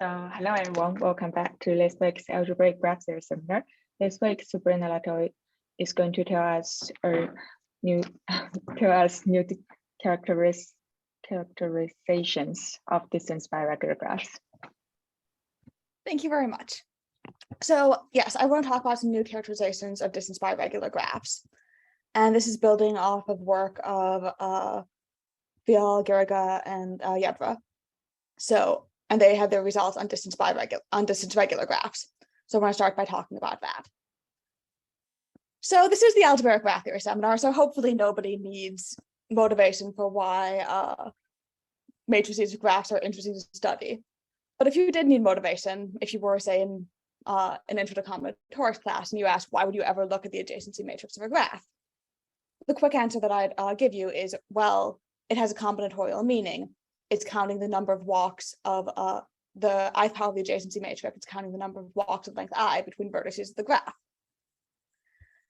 Hello everyone, welcome back to this week's algebraic graph series seminar. This week, Sabrina Lato is going to tell us new characterizations of distance-biregular graphs. Thank you very much. So yes, I want to talk about some new characterizations of distance-biregular graphs. And this is building off of work of Fiol, Garriga, and Yebra. And they have their results on distance-biregular graphs. So I want to start by talking about that. So this is the algebraic graph theory seminar. So hopefully nobody needs motivation for why matrices of graphs are interesting to study. But if you did need motivation, if you were, say, in an intro to combinatorics class and you asked, why would you ever look at the adjacency matrix of a graph? The quick answer that I'd give you is, well, it has a combinatorial meaning. It's counting the number of walks of the ith power of the adjacency matrix. It's counting the number of walks of length I between vertices of the graph.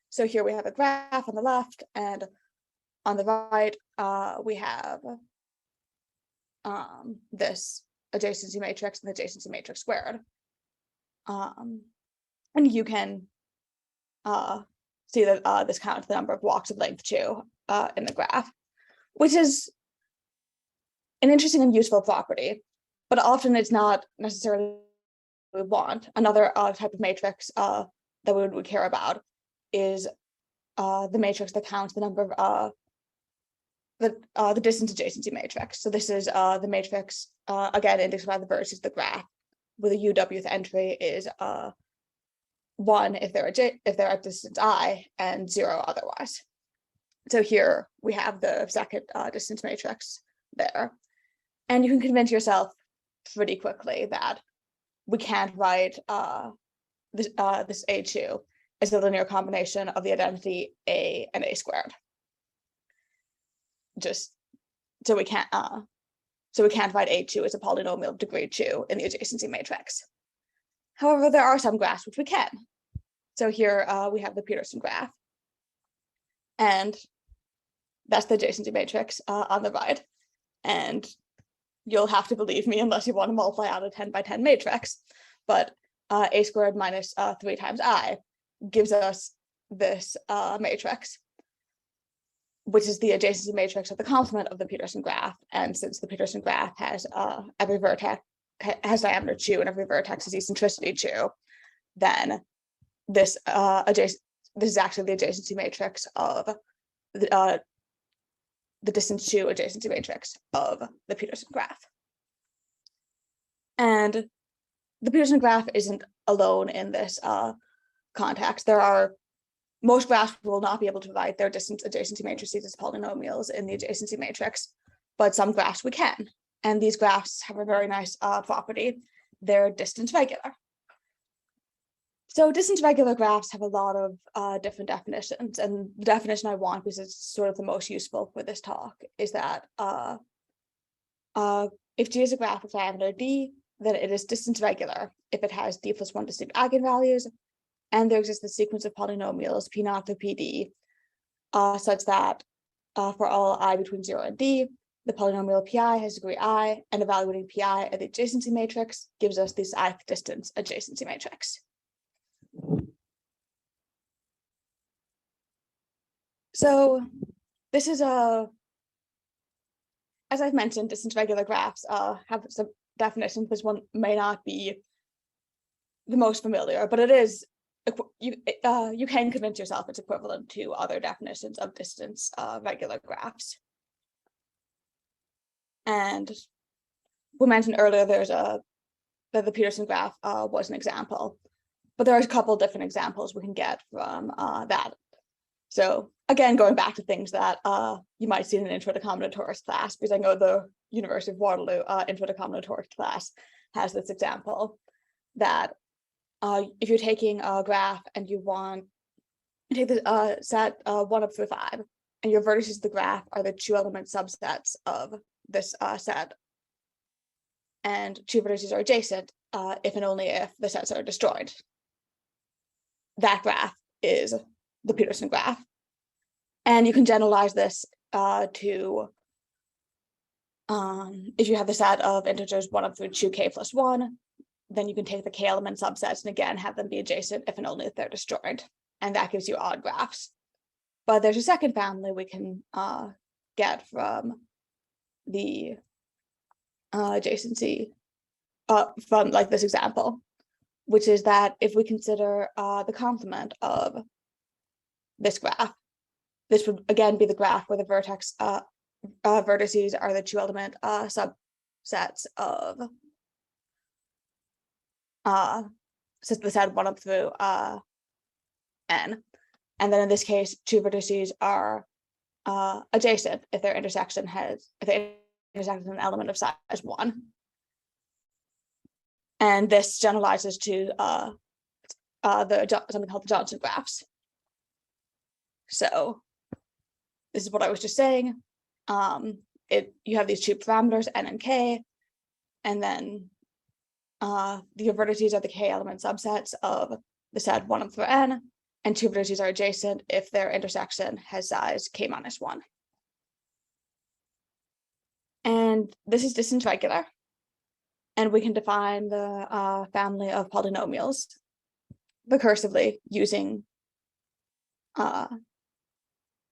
So here we have a graph on the left, and on the right, we have this adjacency matrix and the adjacency matrix squared. And you can see that this counts the number of walks of length 2 in the graph, which is an interesting and useful property, but often it's not necessarily what we want. Another type of matrix that we would care about is the matrix that counts the number of the distance adjacency matrix. So this is the matrix, again, indexed by the vertices of the graph, where the UWth entry is 1 if they're at distance I and 0 otherwise. So here we have the second distance matrix there. And you can convince yourself pretty quickly that we can't write this A2 as a linear combination of the identity A and A squared. So we can't write A2 as a polynomial of degree 2 in the adjacency matrix. However, there are some graphs which we can. So here we have the Peterson graph, and that's the adjacency matrix on the right. And you'll have to believe me unless you want to multiply out a 10 by 10 matrix. But A squared minus 3 times I gives us this matrix, which is the adjacency matrix of the complement of the Peterson graph. And since the Peterson graph has every vertex has diameter 2 and every vertex is eccentricity 2, then this is actually the adjacency matrix of the distance 2 adjacency matrix of the Peterson graph. And the Peterson graph isn't alone in this context. Most graphs will not be able to write their distance adjacency matrices as polynomials in the adjacency matrix, but some graphs we can. And these graphs have a very nice property. They're distance regular. So distance-regular graphs have a lot of different definitions, and the definition I want, because it's sort of the most useful for this talk, is that if G is a graph of diameter D, then it is distance-regular if it has D plus 1 distinct eigenvalues, and there exists a sequence of polynomials P0 through PD, such that for all I between 0 and D, the polynomial Pi has degree I, and evaluating Pi at the adjacency matrix gives us this ith distance adjacency matrix. So this is as I've mentioned, distance-regular graphs have some definitions. This one may not be the most familiar, but it is, you can convince yourself it's equivalent to other definitions of distance-regular graphs. And we mentioned earlier that the Peterson graph was an example, but there are a couple different examples we can get from that. So again, going back to things that you might see in an intro to combinatorics class, because I know the University of Waterloo intro to combinatorics class has this example that if you're taking a graph and you take the set 1 up through 5, and your vertices of the graph are the 2-element subsets of this set, and 2 vertices are adjacent if and only if the sets are destroyed. That graph is the Peterson graph. And you can generalize this to if you have the set of integers 1 up through 2k plus 1, then you can take the k-element subsets and again have them be adjacent if and only if they're disjoint, and that gives you odd graphs. But there's a second family we can get from the adjacency from like this example, which is that if we consider the complement of this graph, this would again be the graph where the vertex vertices are the 2-element subsets of so the set 1 up through n, and then in this case 2 vertices are adjacent if their intersection intersect an element of size 1, and this generalizes to something called the Johnson graphs. So this is what I was just saying. You have these 2 parameters n and k, and then the vertices are the k-element subsets of the set 1 up through n, and 2 vertices are adjacent if their intersection has size k-1. And this is distance-regular, and we can define the family of polynomials recursively using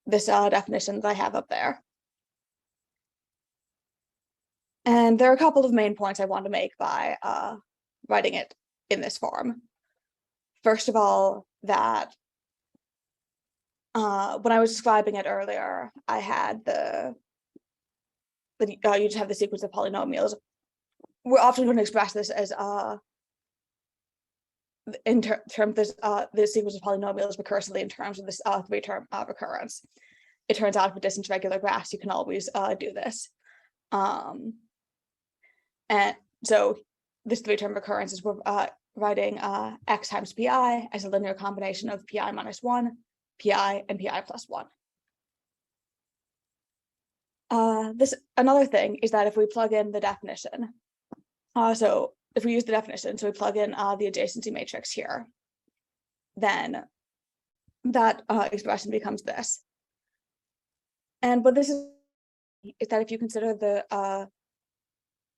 this definition that I have up there. And there are a couple of main points I want to make by writing it in this form. First of all, that when I was describing it earlier, I had you just have the sequence of polynomials. We're often going to express this as in terms of the sequence of polynomials recursively in terms of this 3-term recurrence. It turns out with distance-regular graphs, you can always do this. And so this 3-term recurrence is we're writing x times pi as a linear combination of pi minus 1, pi, and pi plus 1. Another thing is that if we plug in the definition, so if we use the definition, so we plug in the adjacency matrix here, then that expression becomes this. And what this is that if you consider the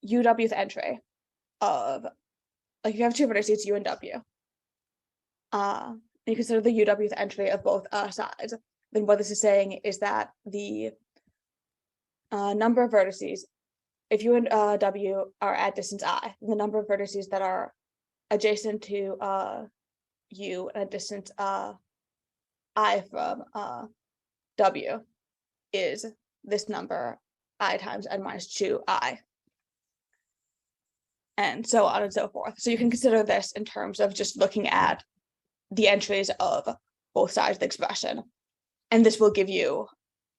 UWth entry of, like, you have 2 vertices, U and W, and you consider the UWth entry of both sides, then what this is saying is that the number of vertices, if U and W are at distance I, the number of vertices that are adjacent to U and at distance I from W is this number I times n minus 2I, and so on and so forth. So you can consider this in terms of just looking at the entries of both sides of the expression, and this will give you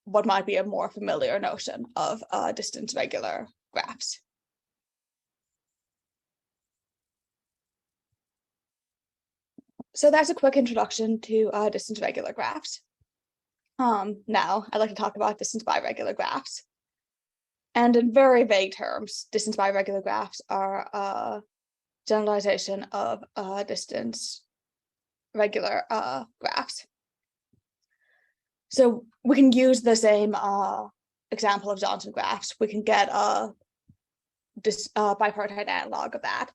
what might be a more familiar notion of distance-regular graphs. So that's a quick introduction to distance-regular graphs. Now I'd like to talk about distance-biregular graphs. And in very vague terms, distance-biregular graphs are a generalization of distance-regular graphs. So we can use the same example of Johnson graphs. We can get a bipartite analog of that.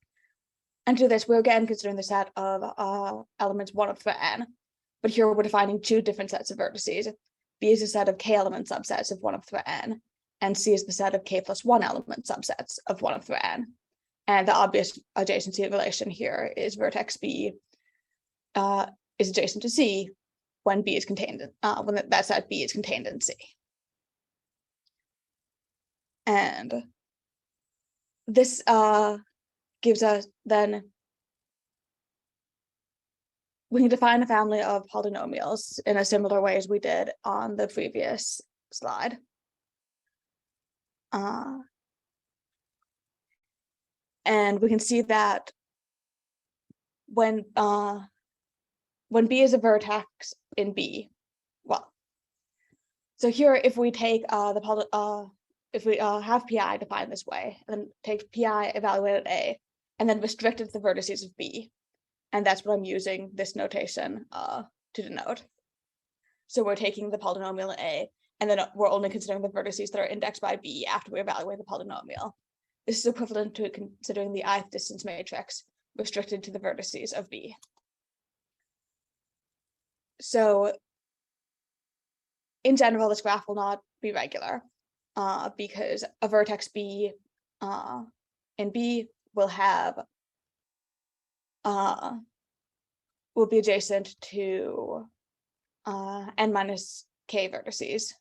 And to this, we're again considering the set of elements 1 up through n. But here we're defining 2 different sets of vertices. B is a set of k-element subsets of 1 up through n, and C is the set of k plus 1 element subsets of 1 up through n. And the obvious adjacency relation here is vertex B is adjacent to C when B is contained in, when that set B is contained in C. And this gives us then, we can define a family of polynomials in a similar way as we did on the previous slide. And we can see that when B is a vertex in B, well, so here if we take if we have PI defined this way, and then take PI evaluated A, and then restrict it to the vertices of B, and that's what I'm using this notation to denote. So we're taking the polynomial A, and then we're only considering the vertices that are indexed by B after we evaluate the polynomial. This is equivalent to considering the ith distance matrix restricted to the vertices of B. So in general, this graph will not be regular because a vertex B in B will have will be adjacent to n minus k vertices,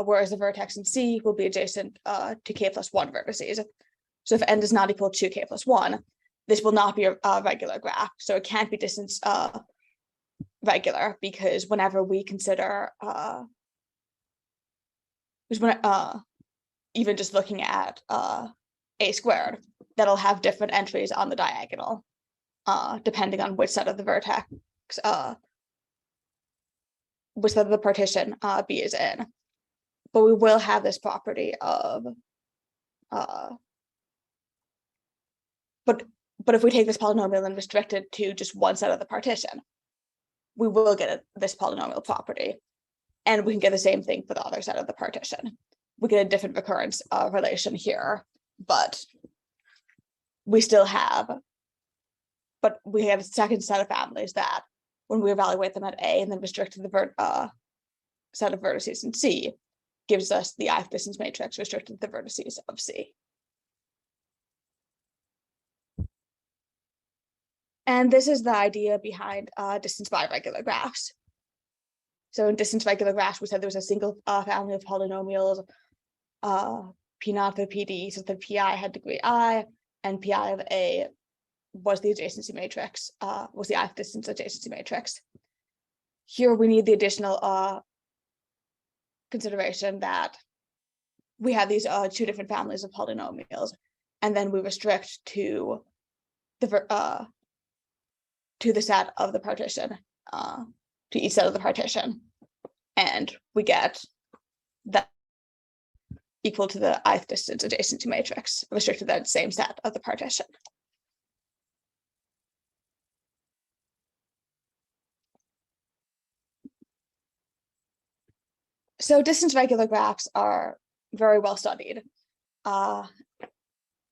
whereas the vertex in C will be adjacent to k plus 1 vertices. So if n does not equal 2k plus 1, this will not be a regular graph. So it can't be distance regular, because whenever we consider even just looking at a squared, that'll have different entries on the diagonal depending on which side of the vertex which side of the partition B is in. But we will have this property of but if we take this polynomial and restrict it to just one side of the partition, we will get this polynomial property, and we can get the same thing for the other side of the partition. We get a different recurrence relation here, but we still have, we have a second set of families that when we evaluate them at A and then restrict to the set of vertices in C, gives us the ith distance matrix restricted to the vertices of C. And this is the idea behind distance-biregular graphs. So in distance-regular graphs, we said there was a single family of polynomials, P naught through PD, so that Pi had degree I, and Pi of A was the adjacency matrix, was the ith distance adjacency matrix. Here we need the additional consideration that we have these two different families of polynomials, and then we restrict to the set of the partition, to each set of the partition, and we get that equal to the ith distance adjacency matrix restricted to that same set of the partition. So distance-regular graphs are very well studied.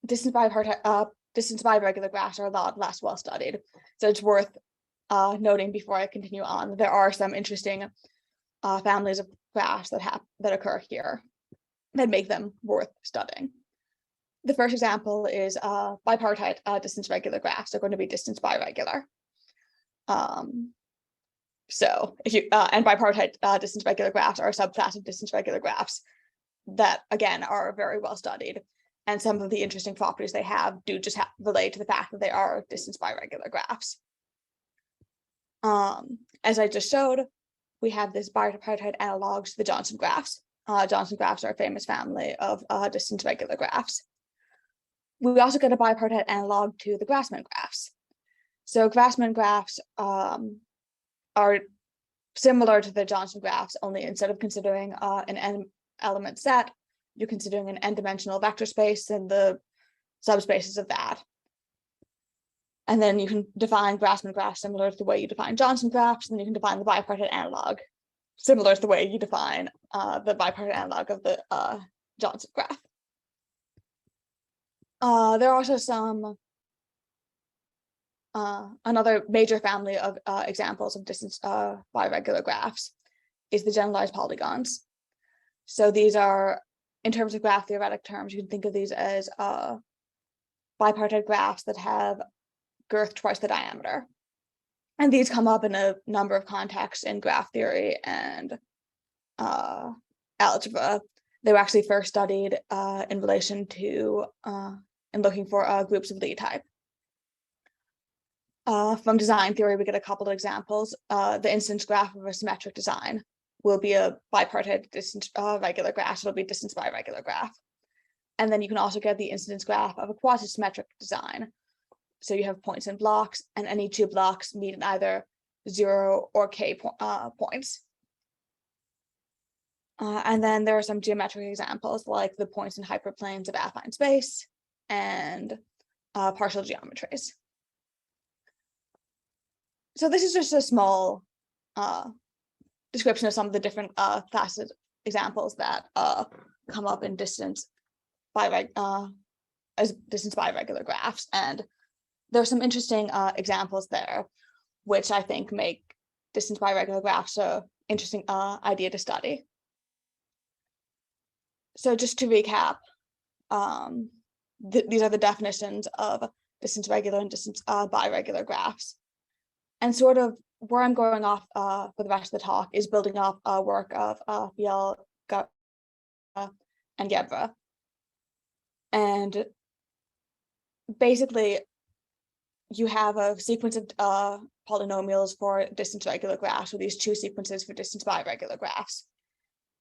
Distance-biregular graphs are a lot less well studied. So it's worth noting before I continue on, there are some interesting families of graphs that occur here that make them worth studying. The first example is bipartite distance-regular graphs. They're going to be distance-biregular. So if you and bipartite distance-regular graphs are a subclass of distance-regular graphs that again are very well studied, and some of the interesting properties they have do just relate to the fact that they are distance-biregular graphs. As I just showed, we have this bipartite analogs to the Johnson graphs. Johnson graphs are a famous family of distance-regular graphs. We also get a bipartite analog to the Grassmann graphs. So Grassmann graphs are similar to the Johnson graphs, only instead of considering an n-element set, you're considering an n-dimensional vector space and the subspaces of that. And then you can define Grassmann graphs similar to the way you define Johnson graphs, and you can define the bipartite analog similar to the way you define the bipartite analog of the Johnson graph. There are also some another major family of examples of distance-biregular graphs is the generalized polygons. So these are, in terms of graph theoretic terms, you can think of these as bipartite graphs that have girth twice the diameter. And these come up in a number of contexts in graph theory and algebra. They were actually first studied in relation to in looking for groups of Lie type. From design theory, we get a couple of examples. The instance graph of a symmetric design will be a bipartite distance-regular graph, so it'll be a distance-biregular graph. And then you can also get the instance graph of a quasi-symmetric design. So you have points and blocks, and any two blocks meet in either 0 or k points. And then there are some geometric examples like the points and hyperplanes of affine space and partial geometries. So this is just a small description of some of the different classes examples that come up in distance-biregular as distance-biregular graphs. And there's some interesting examples there, which I think make distance-biregular graphs an interesting idea to study. So just to recap, these are the definitions of distance-regular and distance-biregular graphs. And sort of where I'm going off for the rest of the talk is building off work of Fiol and Yebra. And basically, you have a sequence of polynomials for distance-regular graphs, with these two sequences for distance-biregular graphs.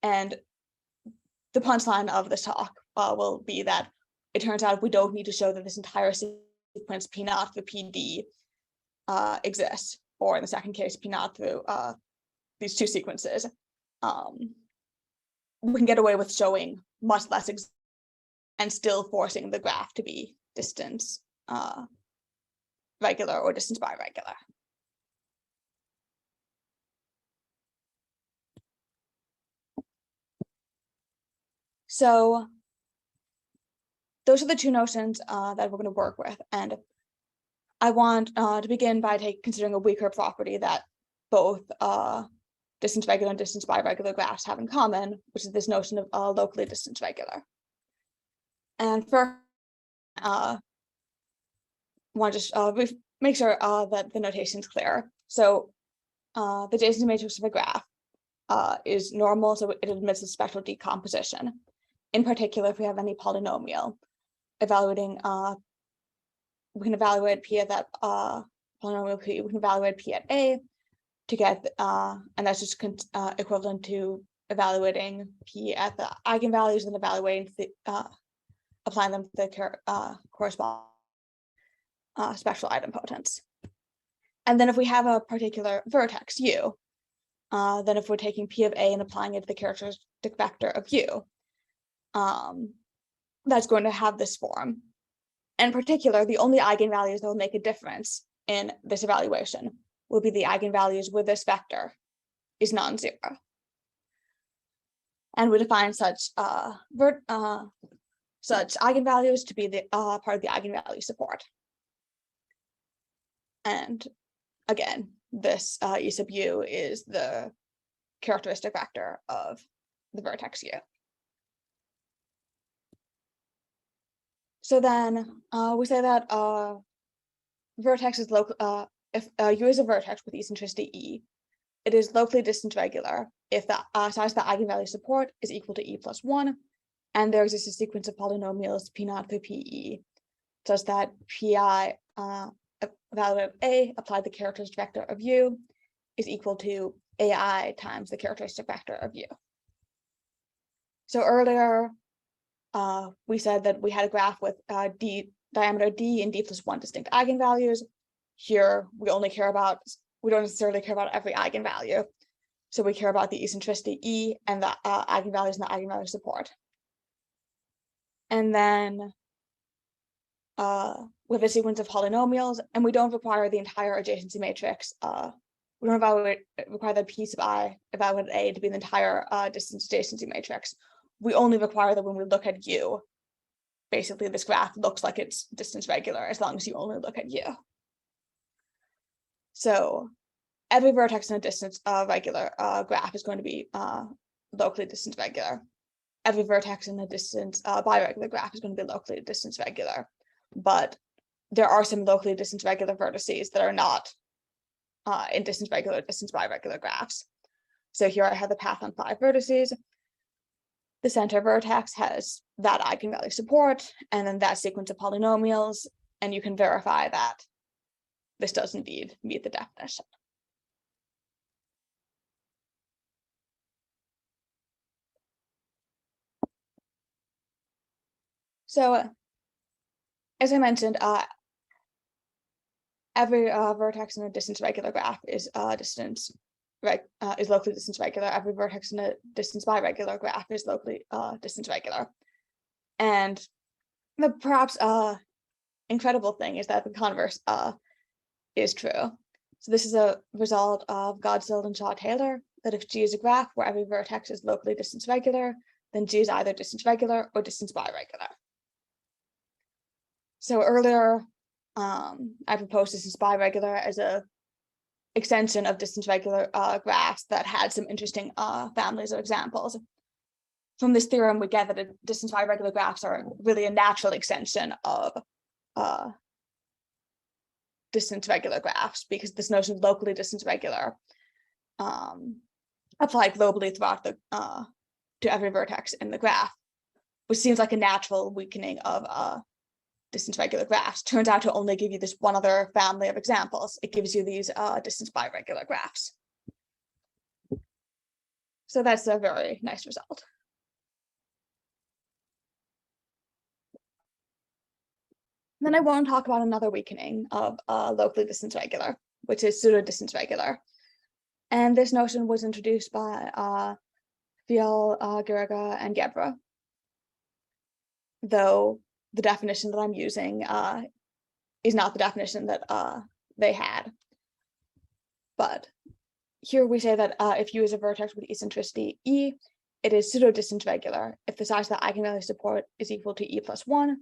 And the punchline of this talk will be that it turns out we don't need to show that this entire sequence P naught through PD exists, or in the second case, P naught through these two sequences. We can get away with showing much less and still forcing the graph to be distance regular or distance biregular. So those are the two notions that we're going to work with. And I want to begin by considering a weaker property that both distance regular and distance biregular graphs have in common, which is this notion of locally distance regular. And first, I want to just make sure that the notation is clear. So the adjacency matrix of a graph is normal, so it admits a spectral decomposition. In particular, if we have any polynomial, evaluating, we can evaluate P at that polynomial P, we can evaluate P at A to get, and that's just equivalent to evaluating P at the eigenvalues and evaluating the, applying them to the corresponding spectral idempotence. And then if we have a particular vertex U, then if we're taking P of A and applying it to the characteristic vector of U, that's going to have this form. In particular, the only eigenvalues that will make a difference in this evaluation will be the eigenvalues where this vector is non-zero. And we define such such eigenvalues to be the part of the eigenvalue support. And again, this E sub U is the characteristic vector of the vertex U. So then we say that vertex is local. If U is a vertex with eccentricity E, it is locally distance regular if the size of the eigenvalue support is equal to E plus 1, and there exists a sequence of polynomials P naught through PE, such that Pi value of A applied the characteristic vector of U is equal to AI times the characteristic vector of U. So earlier, we said that we had a graph with diameter D and D plus 1 distinct eigenvalues. Here, we don't necessarily care about every eigenvalue. So we care about the eccentricity E and the eigenvalues and the eigenvalue support. And then with a sequence of polynomials, and we don't require the entire adjacency matrix. We don't require the P sub I evaluated A to be the entire distance adjacency matrix. We only require that when we look at U, basically this graph looks like it's distance regular as long as you only look at U. So every vertex in a distance regular graph is going to be locally distance regular. Every vertex in a distance biregular graph is going to be locally distance regular. But there are some locally distance regular vertices that are not in distance regular, distance biregular graphs. So here I have the path on 5 vertices. The center vertex has that eigenvalue support, and then that sequence of polynomials, and you can verify that this does indeed meet the definition. So, as I mentioned, every vertex in a distance regular graph is locally distance regular. Every vertex in a distance biregular graph is locally distance regular. And the perhaps incredible thing is that the converse is true. So this is a result of Godsill and Shaw-Taylor, that if G is a graph where every vertex is locally distance regular, then G is either distance regular or distance biregular. So earlier, I proposed Distance-Biregular as a extension of distance-regular graphs that had some interesting families of examples. From this theorem, we get that distance-biregular graphs are really a natural extension of distance-regular graphs, because this notion of locally distance-regular applied globally throughout the to every vertex in the graph, which seems like a natural weakening of distance-regular graphs. Turns out to only give you this one other family of examples. It gives you these distance-biregular graphs. So that's a very nice result. Then I want to talk about another weakening of locally distance-regular, which is pseudo-distance-regular. And this notion was introduced by Fiol, Garriga, and Yebra, though the definition that I'm using is not the definition that they had. But here we say that if U is a vertex with eccentricity E, it is pseudo-distance-regular if the size of the eigenvalue support is equal to E plus 1,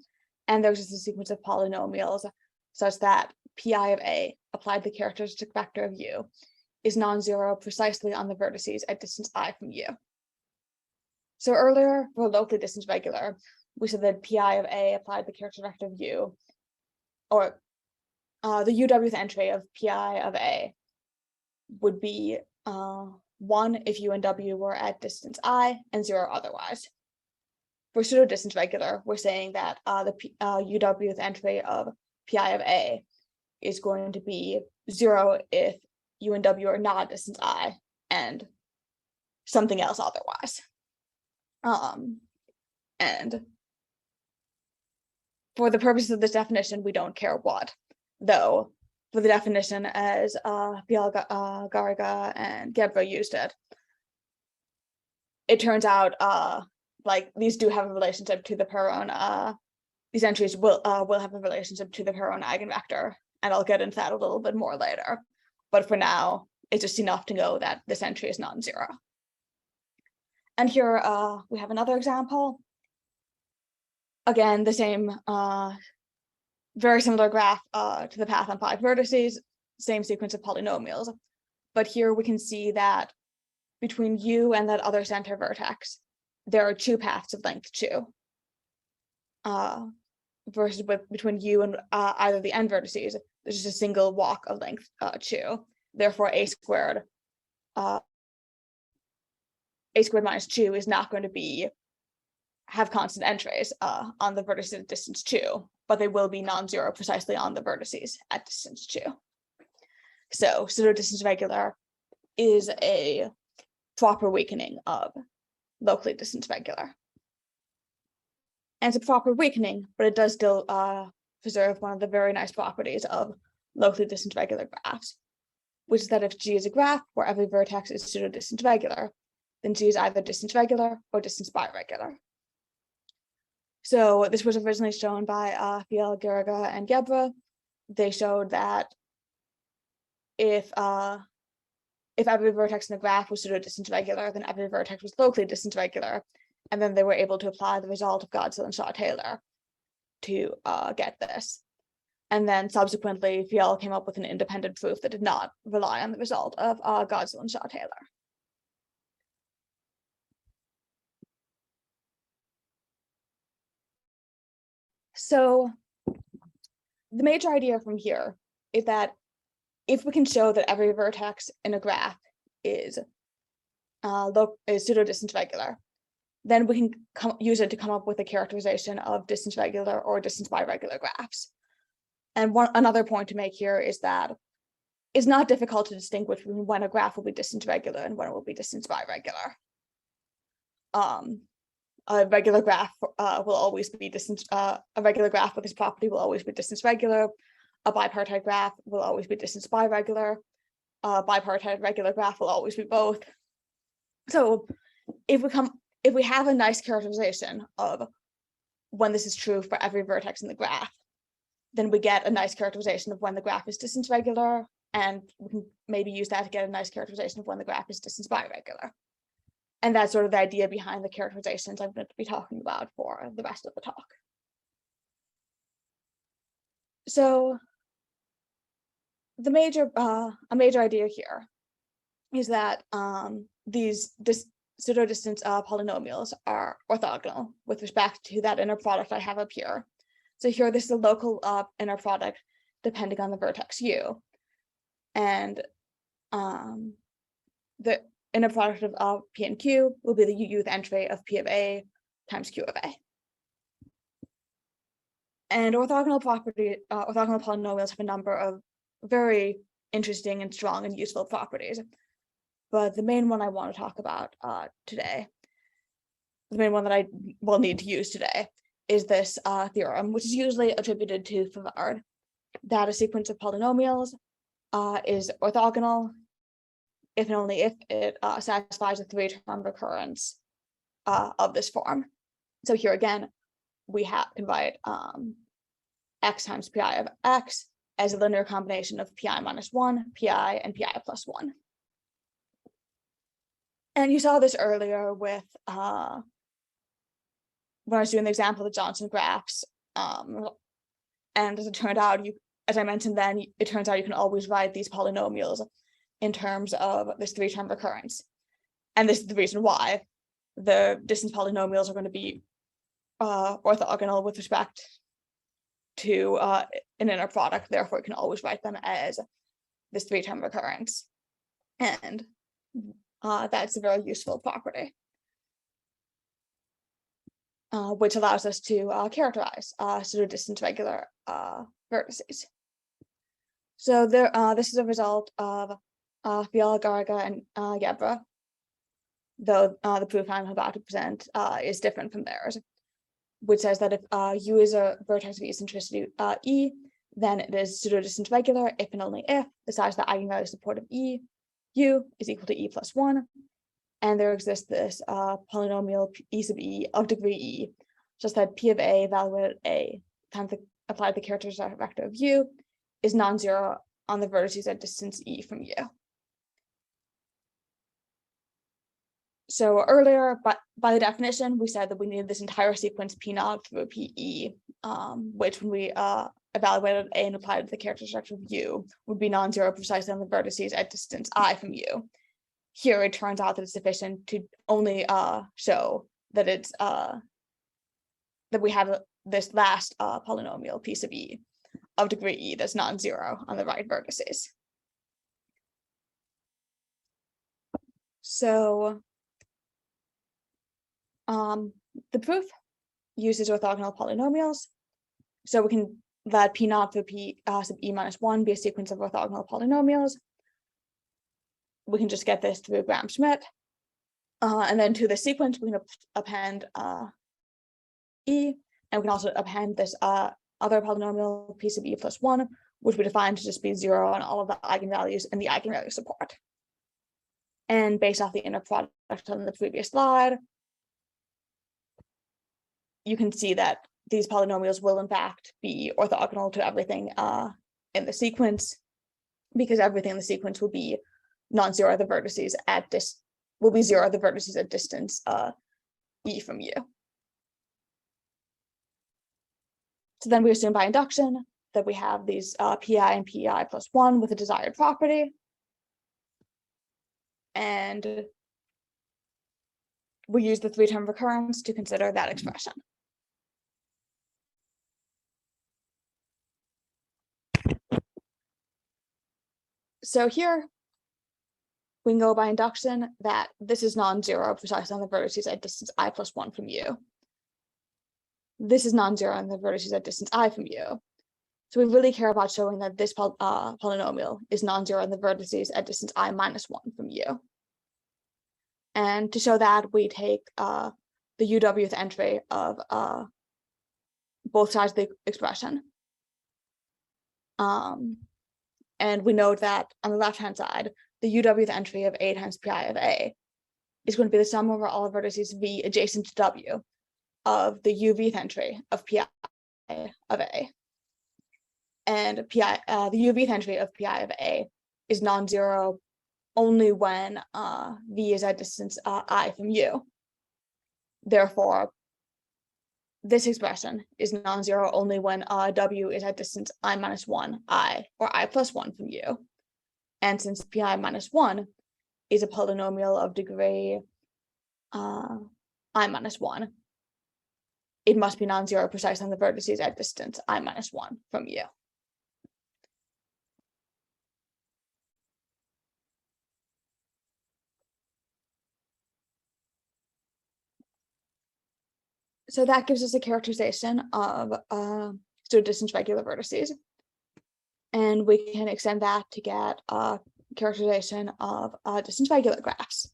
and there's just a sequence of polynomials such that Pi of A, applied the characteristic vector of U, is non-zero precisely on the vertices at distance I from U. So earlier, for locally distance-regular, we said that Pi of A applied the characteristic vector of U, or the UWth entry of Pi of A would be 1 if U and W were at distance I and 0 otherwise. For pseudo-distance-regular, we're saying that the UWth entry of Pi of A is going to be 0 if U and W are not at distance I and something else otherwise. And for the purposes of this definition, we don't care what, though for the definition as Fiol, Garriga, and Yebra used it, it turns out like these do have a relationship to the Perron. These entries will have a relationship to the Perron eigenvector, and I'll get into that a little bit more later. But for now, it's just enough to know that this entry is non-zero. And here we have another example. Again, the same, very similar graph to the path on 5 vertices, same sequence of polynomials. But here we can see that between U and that other center vertex, there are 2 paths of length 2. Versus between U and either the n vertices, there's just a single walk of length 2. Therefore, a squared minus 2 is not going to have constant entries on the vertices at distance 2, but they will be non-zero precisely on the vertices at distance 2. So pseudo-distance-regular is a proper weakening of locally distance-regular. And it's a proper weakening, but it does still preserve one of the very nice properties of locally distance-regular graphs, which is that if G is a graph where every vertex is pseudo-distance-regular, then G is either distance-regular or distance-biregular. So this was originally shown by Fiol, Garriga, and Yebra. They showed that if every vertex in the graph was pseudo-distance-regular, then every vertex was locally distance-regular, and then they were able to apply the result of Godsell and Shaw-Taylor to get this. And then subsequently, Fiol came up with an independent proof that did not rely on the result of Godsell and Shaw-Taylor. So the major idea from here is that if we can show that every vertex in a graph is pseudo-distance-regular, then we can use it to come up with a characterization of distance-regular or distance-biregular graphs. And another point to make here is that it's not difficult to distinguish between when a graph will be distance-regular and when it will be distance-biregular. A regular graph will always be a regular graph with this property will always be distance-regular. A bipartite graph will always be distance-biregular. A bipartite regular graph will always be both. So if we have a nice characterization of when this is true for every vertex in the graph, then we get a nice characterization of when the graph is distance-regular, and we can maybe use that to get a nice characterization of when the graph is distance-biregular. And that's sort of the idea behind the characterizations I'm going to be talking about for the rest of the talk. So a major idea here is that these pseudo-distance polynomials are orthogonal with respect to that inner product I have up here. So here, this is a local inner product depending on the vertex U. And the inner product of P and Q will be the u-th entry of P of A times Q of A. And orthogonal polynomials have a number of very interesting and strong and useful properties. But the main one I want to talk about today, the main one that I will need to use today, is this theorem, which is usually attributed to Favard, that a sequence of polynomials is orthogonal if and only if it satisfies a three-term recurrence of this form. So here again, we can write x times pi of x as a linear combination of pi minus 1, pi, and pi plus 1. And you saw this earlier with when I was doing the example of the Johnson graphs. And as it turned out, as I mentioned then, it turns out you can always write these polynomials in terms of this three-term recurrence. And this is the reason why the distance polynomials are going to be orthogonal with respect to an inner product. Therefore, you can always write them as this three-term recurrence. And that's a very useful property, which allows us to characterize pseudo-distance-regular vertices. So this is a result of Fiol and Garriga and Yebra, though the proof I'm about to present is different from theirs, which says that if U is a vertex of eccentricity E, then it is pseudo-distance-regular if and only if the size of the eigenvalue support of U is equal to E plus 1, and there exists this polynomial E sub E of degree E, just that P of A evaluated A times applied the characteristic vector of U is non-zero on the vertices at distance E from U. So earlier, by the definition, we said that we needed this entire sequence P naught through PE, which when we evaluated A and applied the characteristic vector of U would be non-zero precisely on the vertices at distance I from U. Here, it turns out that it's sufficient to only show that it's that we have this last polynomial P sub E of degree E that's non-zero on the right vertices. So the proof uses orthogonal polynomials. So we can let P naught through P sub E minus 1 be a sequence of orthogonal polynomials. We can just get this through Gram-Schmidt. And then to the sequence, we can append E, and we can also append this other polynomial P sub E plus 1, which we define to just be 0 on all of the eigenvalues and the eigenvalue support. And based off the inner product on the previous slide, you can see that these polynomials will in fact be orthogonal to everything in the sequence, because everything in the sequence will be non-zero at the vertices at zero at the vertices at distance E from U. So then we assume by induction that we have these PI and PI plus 1 with a desired property. And we use the three-term recurrence to consider that expression. So here, we can go by induction that this is non-zero precisely on the vertices at distance I plus 1 from U. This is non-zero on the vertices at distance I from U. So we really care about showing that this polynomial is non-zero on the vertices at distance I minus 1 from U. And to show that, we take the UWth entry of both sides of the expression. And we note that on the left-hand side, the UWth entry of A times PI of A is going to be the sum over all vertices V adjacent to W of the UVth entry of PI of A. And the UVth entry of PI of A is non-zero only when V is at distance I from U. Therefore, this expression is non-zero only when W is at distance I minus 1, I, or I plus 1 from U. And since Pi minus 1 is a polynomial of degree I minus 1, it must be non-zero precisely on the vertices at distance I minus 1 from U. So that gives us a characterization of pseudo-distance-regular vertices. And we can extend that to get a characterization of distance-biregular graphs.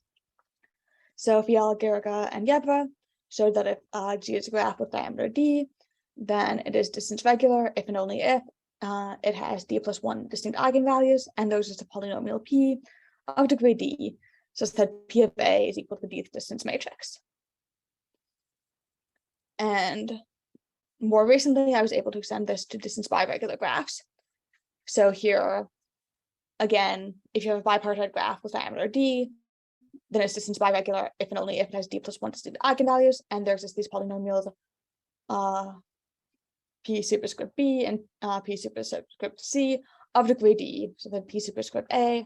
So Fiol, Garriga, and Yebra showed that if G is a graph with diameter d, then it is distance-regular if and only if it has d plus 1 distinct eigenvalues, and those is a polynomial p of degree d, such that p of a is equal to the dth distance matrix. And more recently, I was able to extend this to distance-biregular graphs. So here, again, if you have a bipartite graph with diameter d, then it's distance-biregular if and only if it has d plus 1 distinct eigenvalues, and there's just these polynomials p superscript b and p superscript c of degree d, so that p superscript a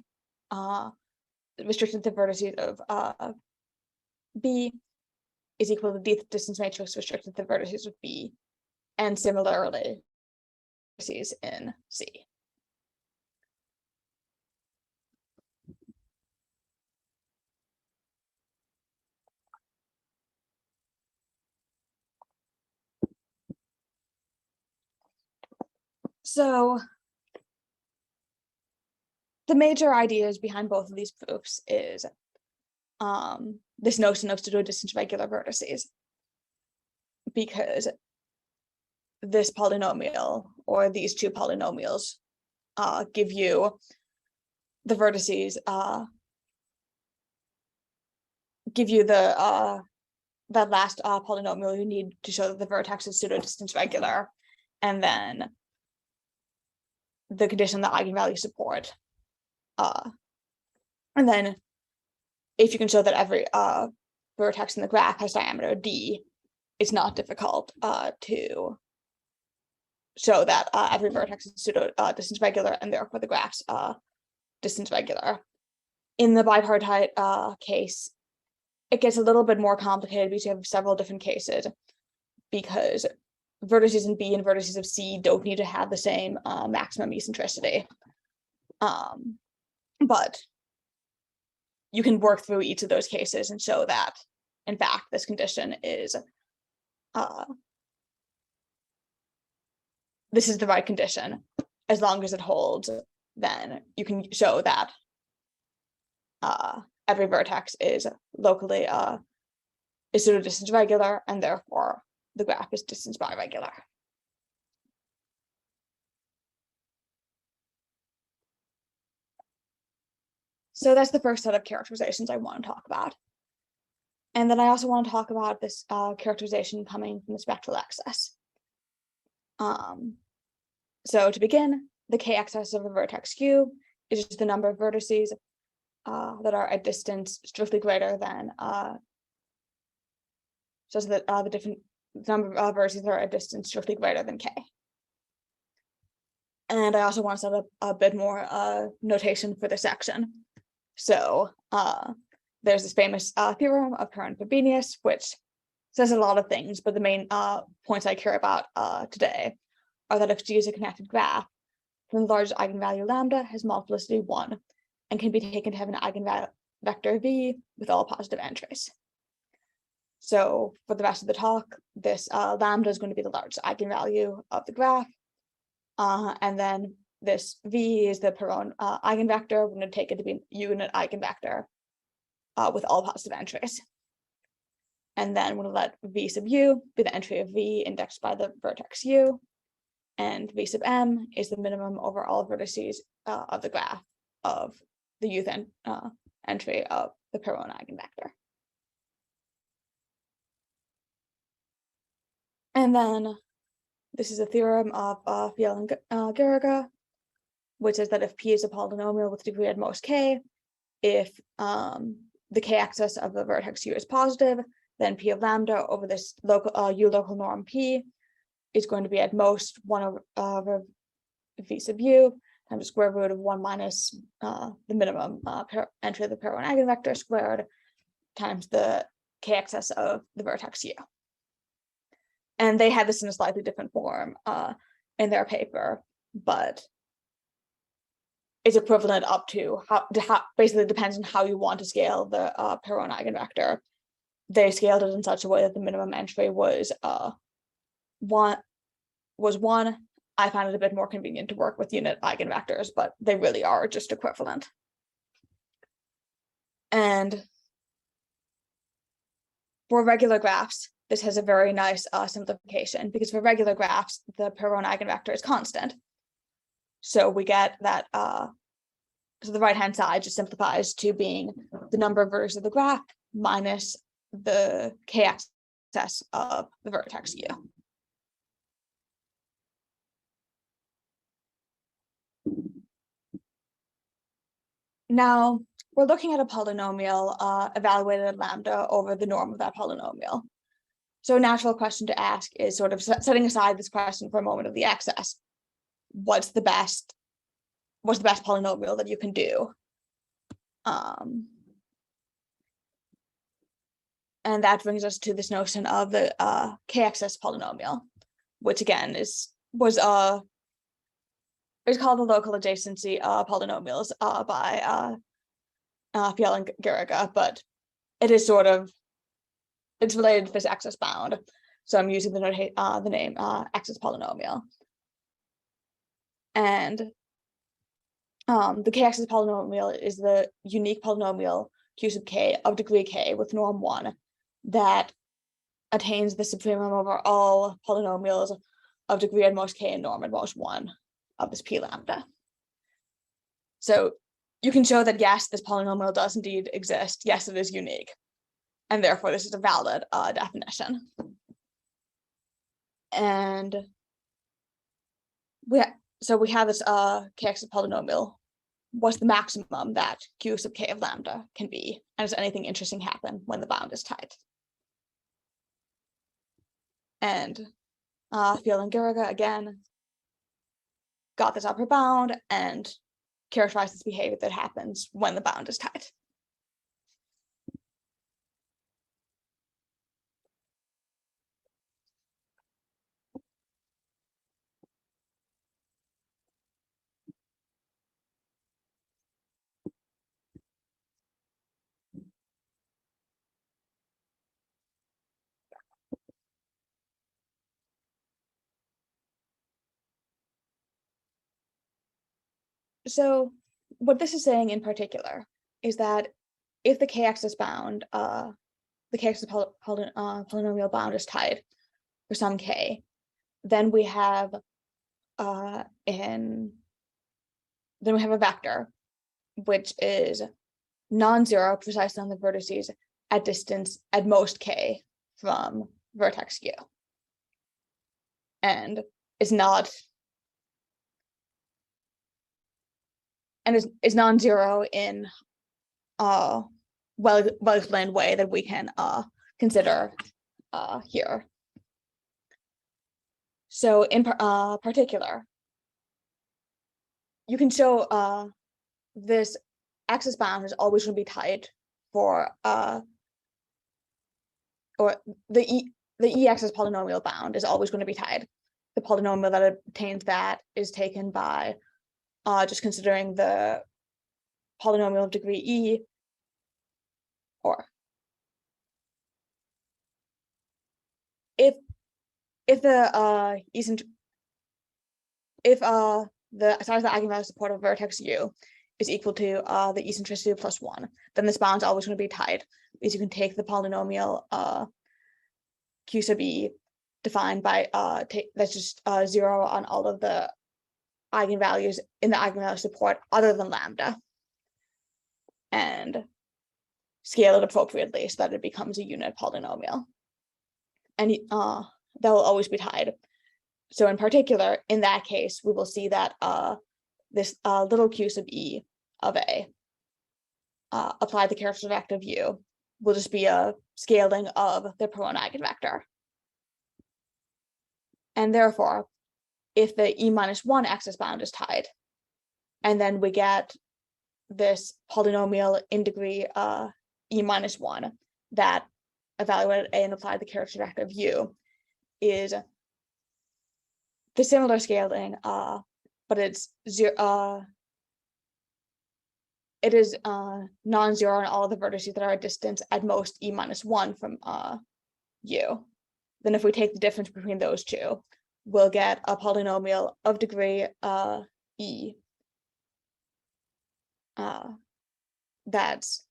restricted to vertices of b is equal to the dth distance matrix restricted to vertices of b, and similarly vertices in C. So the major ideas behind both of these proofs is this notion of pseudo-distance-regular vertices, because this polynomial or these two polynomials give you the vertices, give you the that last polynomial you need to show that the vertex is pseudo-distance-regular, and then the condition that eigenvalues support. And then if you can show that every vertex in the graph has diameter d, it's not difficult to show that every vertex is pseudo-distance-regular, and therefore the graph's distance-regular. In the bipartite case, it gets a little bit more complicated because you have several different cases, because vertices in B and vertices of C don't need to have the same maximum eccentricity. But you can work through each of those cases and show that, in fact, this condition is this is the right condition. As long as it holds, then you can show that every vertex is locally is pseudo-distance-regular, and therefore the graph is distance-biregular. So that's the first set of characterizations I want to talk about. And then I also want to talk about this characterization coming from the spectral excess. So to begin, the k-excess of a vertex Q is just the number of vertices that are at distance strictly greater than just that the different number of vertices that are at distance strictly greater than k. And I also want to set up a bit more notation for this section. So there's this famous theorem of current Frobenius, which says a lot of things, but the main points I care about today are that if G is a connected graph, then the largest eigenvalue lambda has multiplicity 1 and can be taken to have an eigenvector V with all positive entries. So for the rest of the talk, this lambda is going to be the largest eigenvalue of the graph. And then this V is the Perron eigenvector. We're going to take it to be a unit eigenvector with all positive entries. And then we're going to let V sub U be the entry of V indexed by the vertex U. And V sub M is the minimum over all vertices of the graph of the uth entry of the Perron eigenvector. And then this is a theorem of Fiol and Garriga, which says that if P is a polynomial with degree at most k, if the k-axis of the vertex U is positive, then P of lambda over this local U local norm P is going to be at most 1 over V sub U times the square root of 1 minus the minimum entry of the pair one eigenvector squared times the k-axis of the vertex U. And they had this in a slightly different form in their paper, but it's equivalent up to how basically depends on how you want to scale the pair one eigenvector. They scaled it in such a way that the minimum entry was one. I find it a bit more convenient to work with unit eigenvectors, but they really are just equivalent. And for regular graphs, this has a very nice simplification, because for regular graphs, the pair one eigenvector is constant. So we get that, so the right-hand side just simplifies to being the number of vertices of the graph minus the k-axis of the vertex U. Now, we're looking at a polynomial evaluated at lambda over the norm of that polynomial. So a natural question to ask is, sort of setting aside this question for a moment of the excess, what's the best polynomial that you can do? And that brings us to this notion of the k-axis polynomial, which again is called the local adjacency polynomials by Fiol and Garriga, but it's related to this axis bound. So I'm using the name axis polynomial. And the k-axis polynomial is the unique polynomial q sub k of degree k with norm 1 that attains the supremum over all polynomials of degree at most k and norm at most 1 of this p lambda. So you can show that, yes, this polynomial does indeed exist. Yes, it is unique. And therefore, this is a valid definition. And we have this k-axis polynomial. What's the maximum that q sub k of lambda can be? And does anything interesting happen when the bound is tight? And Fiol and Garriga, again, got this upper bound and characterized this behavior that happens when the bound is tight. So what this is saying in particular is that if the k-axis bound, the k-axis polynomial bound is tight for some k, then we have a vector which is non-zero precisely on the vertices at distance at most k from vertex U, and is non-zero in well-explained way that we can consider here. So in particular, you can show this axis bound is always going to be tight for or the e-axis polynomial bound is always going to be tight. The polynomial that obtains that is taken by just considering the polynomial of degree e, or if the size of the eigenvalue support of vertex U is equal to the eccentricity plus 1, then this bound is always going to be tight, because you can take the polynomial q sub e defined by that's just 0 on all of the eigenvalues in the eigenvalue support other than lambda, and scale it appropriately so that it becomes a unit polynomial, and that will always be tied. So in particular, in that case, we will see that this little q sub e of a, apply the characteristic of U, will just be a scaling of the per one eigenvector. And therefore, if the E-1 axis bound is tied, and then we get this polynomial in degree E-1 that evaluated A and applied the characteristic of U, is the similar scaling, but it's zero. It is non-zero on all of the vertices that are at distance at most E-1 from U. Then if we take the difference between those two, we'll get a polynomial of degree E that's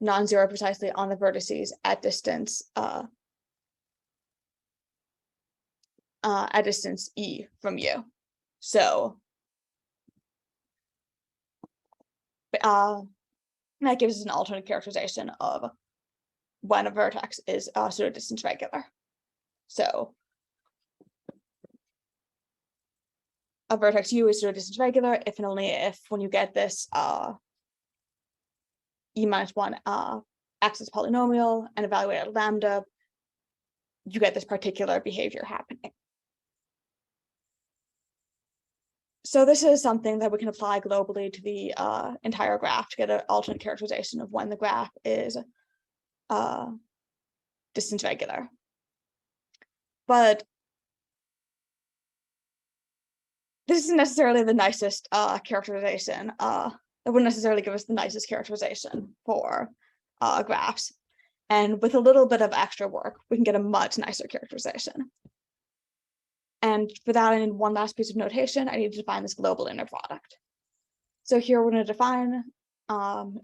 non-zero precisely on the vertices at distance E from U. So that gives us an alternate characterization of when a vertex is pseudo-distance regular. So a vertex U is pseudo-distance regular if and only if, when you get this E-1 axis polynomial and evaluate at lambda, you get this particular behavior happening. So this is something that we can apply globally to the entire graph to get an alternate characterization of when the graph is distance regular. But this isn't necessarily the nicest characterization. It wouldn't necessarily give us the nicest characterization for graphs. And with a little bit of extra work, we can get a much nicer characterization. And for that, I need one last piece of notation. I need to define this global inner product. So here we're going to define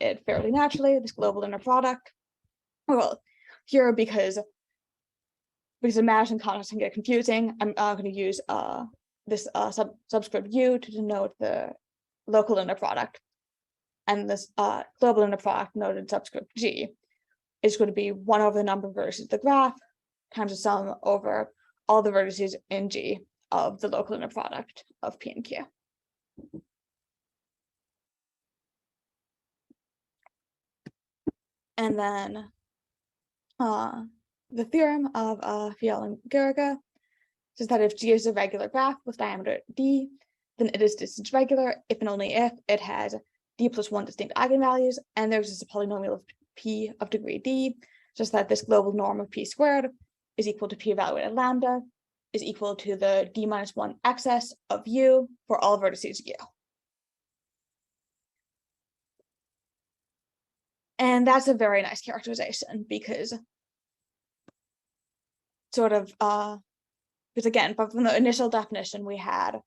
it fairly naturally, this global inner product. Well, here because the matters and context can get confusing, I'm going to use this subscript U to denote the local inner product. And this global inner product noted subscript G is going to be 1 over the number of vertices of the graph times the sum over all the vertices in G of the local inner product of P and Q. And then the theorem of Fiol and Garriga says that if G is a regular graph with diameter D, then it is distance regular if and only if it has D plus 1 distinct eigenvalues, and there exists a polynomial of P of degree D, such that this global norm of P squared is equal to P evaluated lambda is equal to the D-1 excess of U for all vertices U. And that's a very nice characterization because because again, but from the initial definition, we had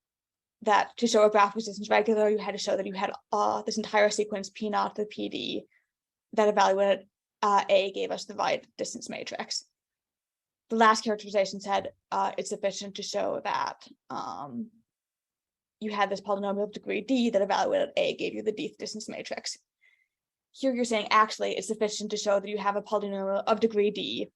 that to show a graph was distance regular, you had to show that you had this entire sequence P naught to PD that evaluated A gave us the right distance matrix. The last characterization said it's sufficient to show that you had this polynomial of degree D that evaluated A gave you the D distance matrix. Here you're saying actually it's sufficient to show that you have a polynomial of degree D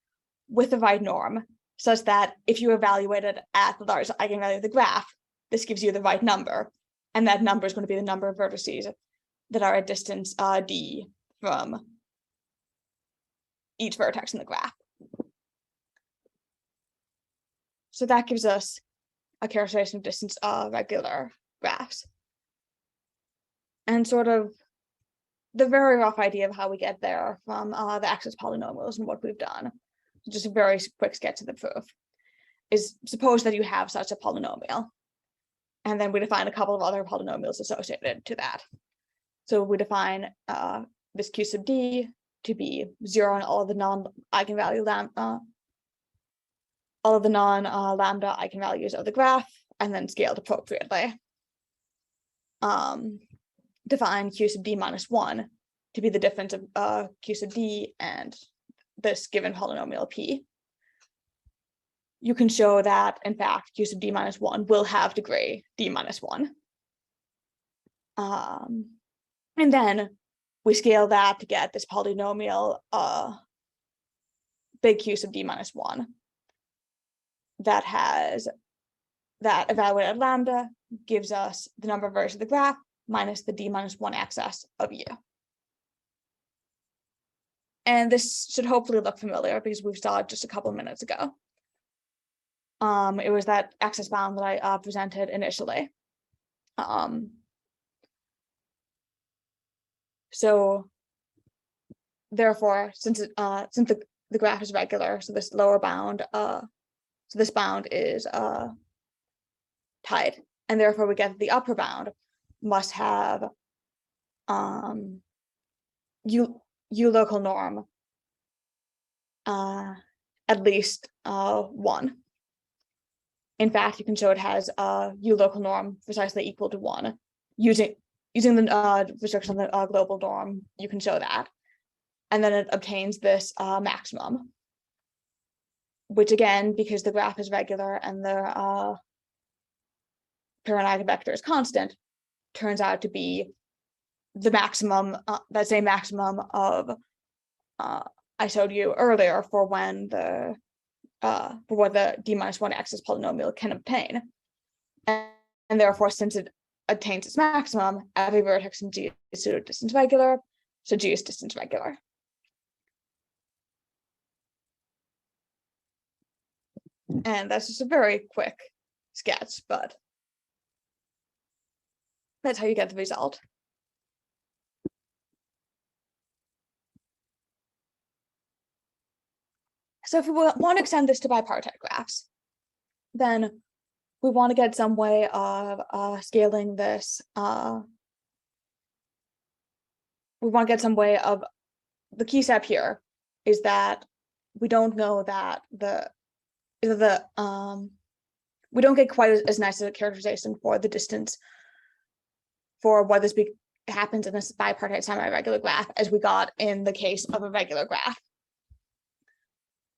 with the right norm, such that if you evaluate it at the largest eigenvalue of the graph, this gives you the right number, and that number is going to be the number of vertices that are at distance D from each vertex in the graph. So that gives us a characterization of distance regular graphs. And sort of the very rough idea of how we get there from the axis polynomials and what we've done, just a very quick sketch of the proof, is suppose that you have such a polynomial. And then we define a couple of other polynomials associated to that. So we define this Q sub D to be 0 on all of the non-eigenvalue lambda eigenvalues of the graph, and then scaled appropriately. Define Q sub D minus 1 to be the difference of Q sub D and this given polynomial P. You can show that, in fact, Q sub D minus 1 will have degree D minus 1. And then we scale that to get this polynomial big Q sub D minus 1 that evaluated lambda gives us the number of vertices of the graph minus the D minus 1 excess of U. And this should hopefully look familiar because we saw it just a couple minutes ago. It was that access bound that I presented initially. So therefore, since the graph is regular, so this lower bound, so this bound is tight, and therefore we get the upper bound must have u local norm at least 1. In fact, you can show it has u local norm precisely equal to 1 using the restriction on the global norm. You can show that, and then it obtains this maximum, which again, because the graph is regular and the parent eigenvector is constant, turns out to be the maximum, that same maximum of I showed you earlier for when the for what the d-1 axis polynomial can obtain. And therefore, since it attains its maximum, every vertex in G is pseudo-distance-regular, so G is distance-regular. And that's just a very quick sketch, but that's how you get the result. So if we want to extend this to bipartite graphs, then we want to get some way of scaling this. We want to get some way of, the key step here is that we don't know that we don't get quite as nice a characterization for the distance for what this happens in this bipartite semi-regular graph as we got in the case of a regular graph.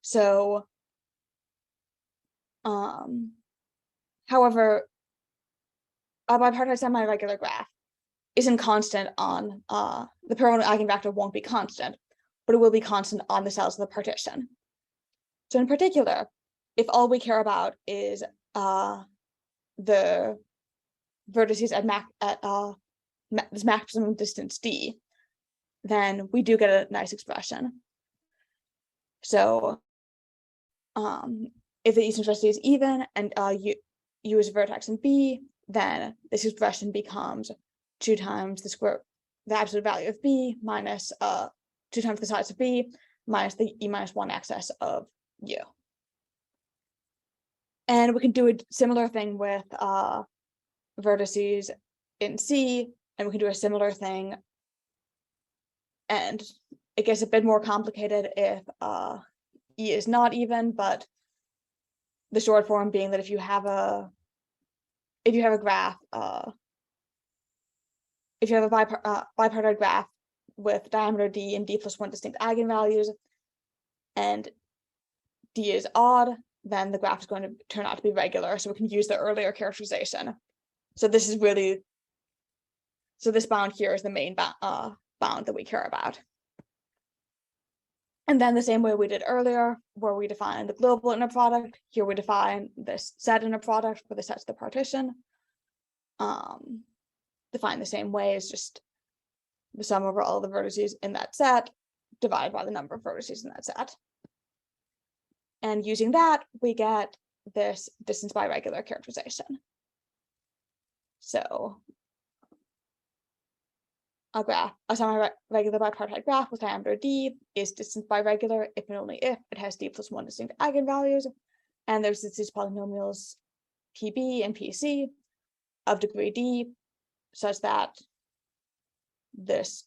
So, however, a bipartite semi-regular graph isn't constant on, the permanent eigenvector won't be constant, but it will be constant on the cells of the partition. So in particular, if all we care about is the vertices at this maximum distance d, then we do get a nice expression. So if the Eastern velocity is even and u is a vertex in B, then this expression becomes 2 times the absolute value of B minus 2 times the size of B minus the e-1 excess of u. And we can do a similar thing with vertices in C, and we can do a similar thing, and it gets a bit more complicated if E is not even, but the short form being that if you have a graph, if you have a bipartite graph with diameter d and d+1 distinct eigenvalues, and d is odd, then the graph is going to turn out to be regular. So we can use the earlier characterization. So this is really, so this bound here is the main bound that we care about. And then the same way we did earlier, where we define the global inner product, here we define this set inner product for the sets of the partition. Defined the same way as just the sum over all the vertices in that set divided by the number of vertices in that set. And using that, we get this distance-biregular characterization. So a semi-regular bipartite graph with diameter d is distance-biregular if and only if it has d+1 distinct eigenvalues, and there's these polynomials pb and pc of degree d, such that this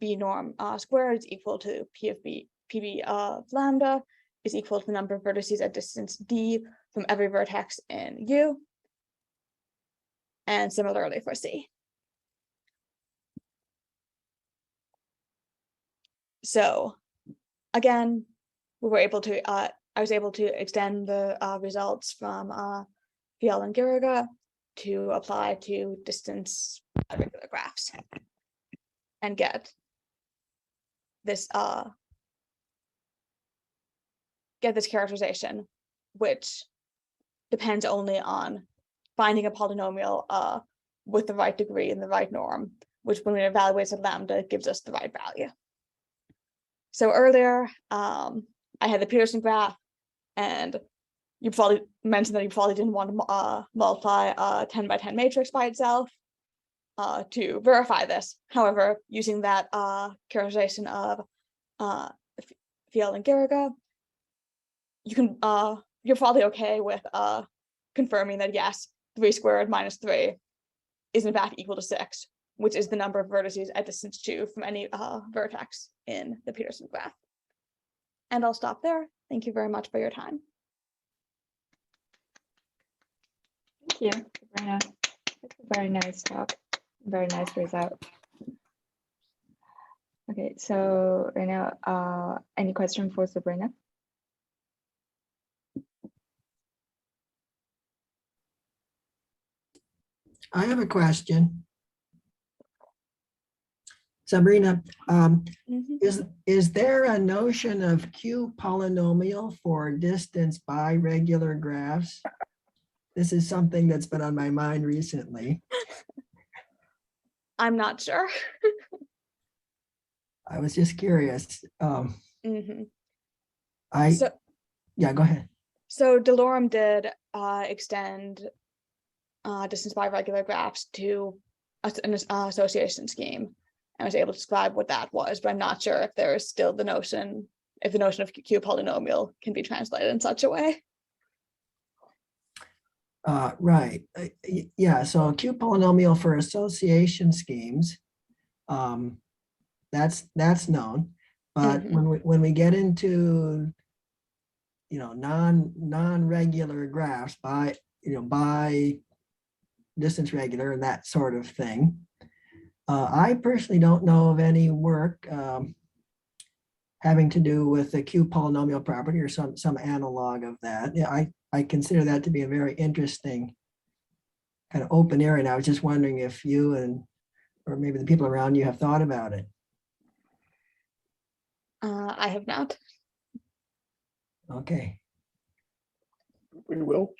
b norm squared is equal to p of b, pb of lambda is equal to the number of vertices at distance d from every vertex in U, and similarly for C. So again, we were able to, I was able to extend the results from Fiol and Garriga to apply to distance-biregular graphs and get this characterization, which depends only on finding a polynomial with the right degree and the right norm, which when we evaluate at lambda gives us the right value. So earlier, I had the Peterson graph, and you probably mentioned that you probably didn't want to multiply a 10 by 10 matrix by itself to verify this. However, using that characterization of Fiol and Garriga, you can you're probably okay with confirming that yes, 3 squared minus 3 is in fact equal to 6, which is the number of vertices at distance 2 from any vertex in the Peterson graph. And I'll stop there. Thank you very much for your time. Thank you, Sabrina. That's a very nice talk. Very nice result. Okay, so right now, any question for Sabrina? I have a question. Sabrina, is there a notion of Q polynomial for distance-biregular graphs? This is something that's been on my mind recently. I'm not sure. I was just curious. Yeah, go ahead. So Delorme did extend distance-biregular graphs to an association scheme. I was able to describe what that was, but I'm not sure if there is still the notion, if the notion of Q polynomial can be translated in such a way. Right. Yeah, so Q polynomial for association schemes, that's known. But when we get into non-regular graphs by distance regular and that sort of thing, I personally don't know of any work having to do with the Q polynomial property or some analog of that. Yeah, I consider that to be a very interesting kind of open area. And I was just wondering if you or maybe the people around you have thought about it. I have not. Okay. We will.